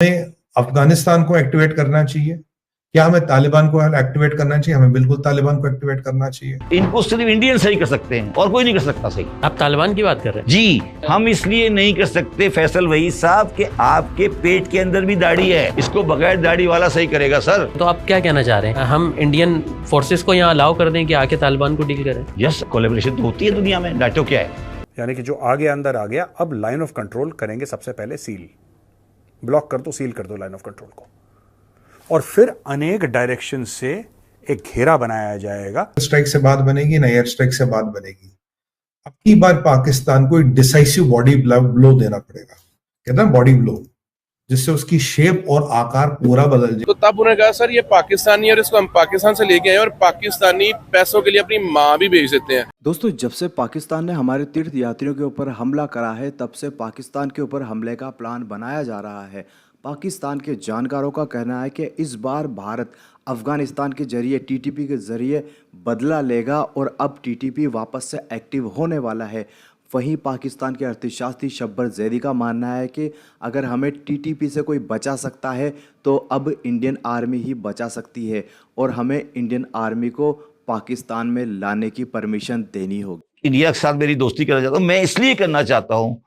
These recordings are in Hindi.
हमें अफगानिस्तान को एक्टिवेट करना चाहिए? क्या हमें तालिबान को एक्टिवेट करना चाहिए? हमें बिल्कुल तालिबान को एक्टिवेट करना चाहिए। इनको सिर्फ इंडियन सही कर सकते हैं और कोई नहीं कर सकता सही। आप तालिबान की बात कर रहे हैं? जी, हम इसलिए नहीं कर सकते फैसल वही साहब कि आपके पेट के अंदर भी दाढ़ी है, इसको बगैर दाढ़ी वाला सही करेगा सर। तो आप क्या कहना चाह रहे हैं? हम इंडियन फोर्सेस को यहाँ अलाउ कर दें कि आके तालिबान को डील करें? यस, कोलैबोरेशन तो होती है दुनिया में। नाटो क्या है? यानी कि जो आगे अंदर आ गया, अब लाइन ऑफ कंट्रोल करेंगे सबसे पहले सील, ब्लॉक कर दो, सील कर दो लाइन ऑफ कंट्रोल को, और फिर अनेक डायरेक्शन से एक घेरा बनाया जाएगा। स्ट्राइक से बात बनेगी ना, एयर स्ट्राइक से बात बनेगी। अब की बार पाकिस्तान को एक डिसाइसिव बॉडी ब्लो देना पड़ेगा, कहते हैं बॉडी ब्लो, जिससे उसकी शेप और आकार पूरा बदल जाए। तो तब उन्होंने कहा सर ये पाकिस्तानी और इसको हम पाकिस्तान से लेके आए और पाकिस्तानी पैसों के लिए अपनी माँ भी भेज देते हैं। दोस्तों, जब से पाकिस्तान ने हमारे तीर्थ यात्रियों के ऊपर हमला करा है, तब से पाकिस्तान के ऊपर हमले का प्लान बनाया जा रहा है। पाकिस्तान के जानकारों का कहना है कि इस बार भारत अफगानिस्तान के जरिए टीटीपी के जरिए बदला लेगा और अब टीटीपी वापस से एक्टिव होने वाला है। वहीं पाकिस्तान के अर्थशास्त्री शब्बर जैदी का मानना है कि अगर हमें टीटीपी से कोई बचा सकता है तो अब इंडियन आर्मी ही बचा सकती है और हमें इंडियन आर्मी को पाकिस्तान में लाने की परमिशन देनी होगी। इंडिया के साथ मेरी दोस्ती करना चाहता हूँ, मैं इसलिए करना चाहता हूँ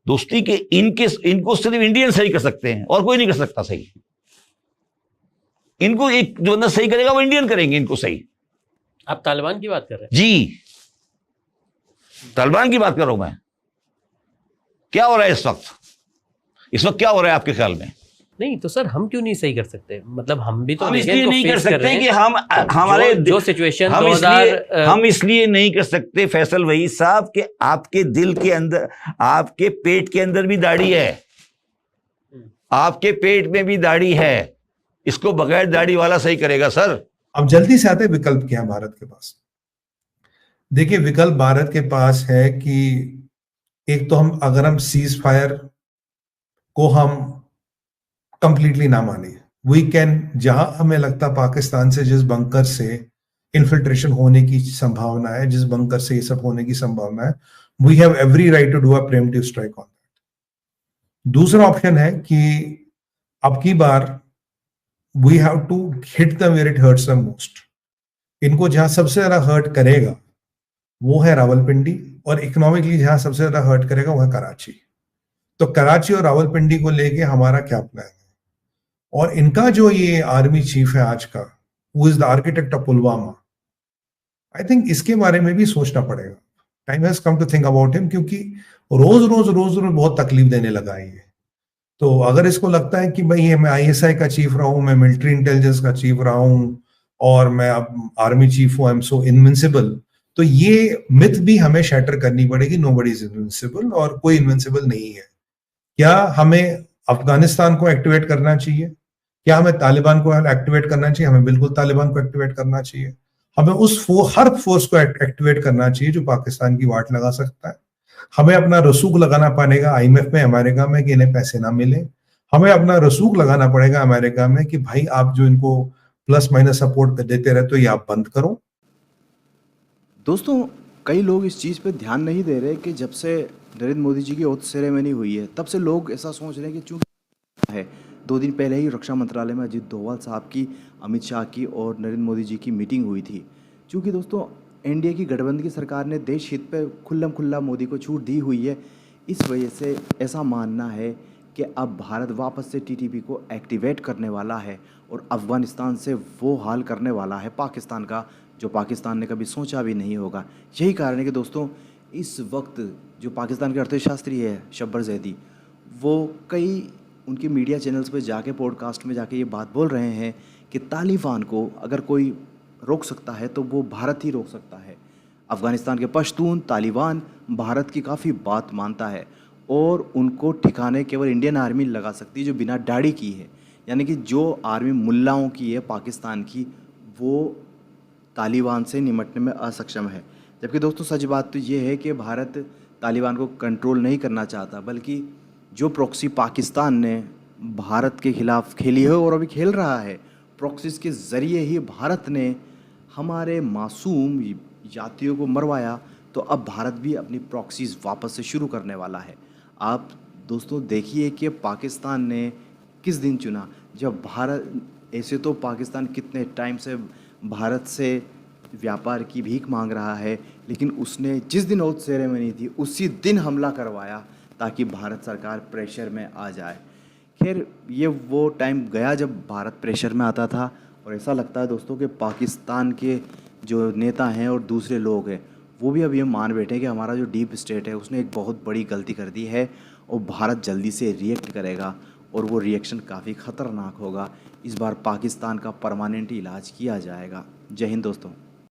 दोस्ती के इनको सिर्फ इंडियन सही कर सकते हैं और कोई नहीं कर सकता सही। इनको एक जो बंदा सही करेगा वो इंडियन करेंगे इनको सही। आप तालिबान की बात कर रहे हैं? जी, तालिबान की बात कर रहा हूं मैं। क्या हो रहा है इस वक्त क्या हो रहा है आपके ख्याल में? नहीं तो सर, हम क्यों नहीं सही कर सकते? मतलब हम भी तो हम देखें, इसलिए इनको नहीं कर फेस कर सकते रहे कि हैं। हमारे जो सिचुएशन हम इसलिए नहीं कर सकते फैसल वही साहब कि आपके दिल के अंदर, आपके पेट के अंदर भी दाढ़ी है, आपके पेट में भी दाढ़ी है, इसको बगैर दाढ़ी वाला सही करेगा सर। अब जल्दी से आते विकल्प क्या है भारत के पास। देखिए, विकल्प भारत के पास है कि एक तो अगर हम सीज फायर को हम कंप्लीटली ना माने, वी कैन, जहां हमें लगता पाकिस्तान से जिस बंकर से इन्फिल्ट्रेशन होने की संभावना है, जिस बंकर से ये सब होने की संभावना है, we have every right to do a preemptive strike on that. दूसरा ऑप्शन है कि अब की बार we have to hit them where it hurts them most. इनको जहां सबसे ज्यादा हर्ट करेगा वो है रावलपिंडी, और इकोनॉमिकली जहां सबसे ज्यादा हर्ट करेगा वो है कराची। तो कराची और रावलपिंडी को लेके हमारा क्या प्लान है? और इनका जो ये आर्मी चीफ है आज का, वो is the architect of Pulwama, I think इसके बारे में भी सोचना पड़ेगा। Time has come to think about him, क्योंकि रोज रोज रोज रोज बहुत तकलीफ देने लगा है ये। तो अगर इसको लगता है कि भाई ये मैं आईएसआई का चीफ रहा हूं, मैं मिलिट्री इंटेलिजेंस का चीफ रहा हूं और मैं अब आर्मी चीफ हूं, आई एम सो इनविंसिबल, तो ये मिथ भी हमें शैटर करनी पड़ेगी। नोबडी इज इनविंसिबल, और कोई इनविंसिबल नहीं है। क्या हमें अफगानिस्तान को एक्टिवेट करना चाहिए? क्या हमें तालिबान को एक्टिवेट करना चाहिए? हमें बिल्कुल तालिबान को एक्टिवेट करना चाहिए। हमें हर फोर्स को एक्टिवेट करना चाहिए जो पाकिस्तान की वाट लगा सकता है। हमें अपना रसूख लगाना पड़ेगा आईएमएफ में, अमेरिका में, कि इन्हें पैसे ना मिले। हमें अपना रसूख लगाना पड़ेगा अमेरिका में कि भाई आप जो इनको प्लस माइनस सपोर्ट देते रहते हो ये आप बंद करो। दोस्तों, कई लोग इस चीज़ पे ध्यान नहीं दे रहे कि जब से नरेंद्र मोदी जी की ओथ सेरेमनी हुई है, तब से लोग ऐसा सोच रहे हैं कि चूंकि है 2 दिन पहले ही रक्षा मंत्रालय में अजीत डोभाल साहब की, अमित शाह की और नरेंद्र मोदी जी की मीटिंग हुई थी। क्योंकि दोस्तों, एनडीए की गठबंधन की सरकार ने देश हित पे खुल्लम खुल्ला मोदी को छूट दी हुई है। इस वजह से ऐसा मानना है कि अब भारत वापस से टीटीपी को एक्टिवेट करने वाला है और अफ़गानिस्तान से वो हाल करने वाला है पाकिस्तान का, जो पाकिस्तान ने कभी सोचा भी नहीं होगा। यही कारण है कि दोस्तों, इस वक्त जो पाकिस्तान के अर्थशास्त्री है शब्बर जैदी, वो कई उनके मीडिया चैनल्स पे जाके, पॉडकास्ट में जाके ये बात बोल रहे हैं कि तालिबान को अगर कोई रोक सकता है तो वो भारत ही रोक सकता है। अफ़गानिस्तान के पश्तून तालिबान भारत की काफ़ी बात मानता है और उनको ठिकाने केवल इंडियन आर्मी लगा सकती है जो बिना दाढ़ी की है। यानी कि जो आर्मी मुल्लाओं की है पाकिस्तान की, वो तालिबान से निपटने में असक्षम है। जबकि दोस्तों, सच बात तो ये है कि भारत तालिबान को कंट्रोल नहीं करना चाहता, बल्कि जो प्रॉक्सी पाकिस्तान ने भारत के खिलाफ खेली है और अभी खेल रहा है, प्रॉक्सीज के ज़रिए ही भारत ने हमारे मासूम यात्रियों को मरवाया। तो अब भारत भी अपनी प्रॉक्सीज वापस से शुरू करने वाला है। आप दोस्तों देखिए कि पाकिस्तान ने किस दिन चुना जब भारत, ऐसे तो पाकिस्तान कितने टाइम से भारत से व्यापार की भीख मांग रहा है, लेकिन उसने जिस दिन ओथ सेरेमनी थी उसी दिन हमला करवाया ताकि भारत सरकार प्रेशर में आ जाए। खैर ये वो टाइम गया जब भारत प्रेशर में आता था, और ऐसा लगता है दोस्तों कि पाकिस्तान के जो नेता हैं और दूसरे लोग हैं वो भी अब ये मान बैठे कि हमारा जो डीप स्टेट है उसने एक बहुत बड़ी गलती कर दी है और भारत जल्दी से रिएक्ट करेगा और वो रिएक्शन काफ़ी ख़तरनाक होगा। इस बार पाकिस्तान का परमानेंट इलाज किया जाएगा। जय हिंद दोस्तों।